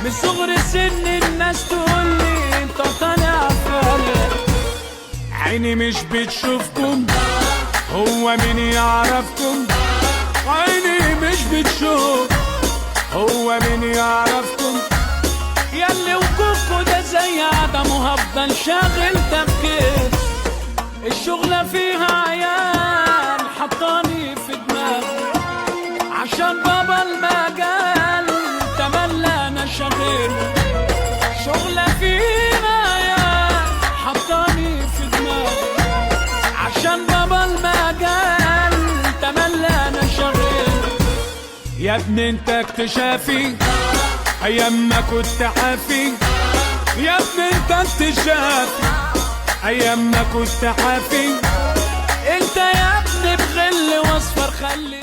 من صغر سن الناس تقولي انت طالع فالح، عيني مش بتشوفكم، هو مين يعرفكم؟ عيني مش بتشوف، هو مين يعرفكم؟ ياللي وجودكوا ده زي عدمه، هفضل شاغل تفكير. الشغلة فيها عيال حطاني في دماغي، عشان بابا المجال تملى انا شغيل. شغلة فيها عيال حطاني في دماغي، عشان بابا المجال تملى انا شغيل. يا ابني انت اكتشافي ايام ما كنت حافي، يا ابني انت اكتشافي ايام ما كنت حافي. انت يا ابني بغل واصفر خلي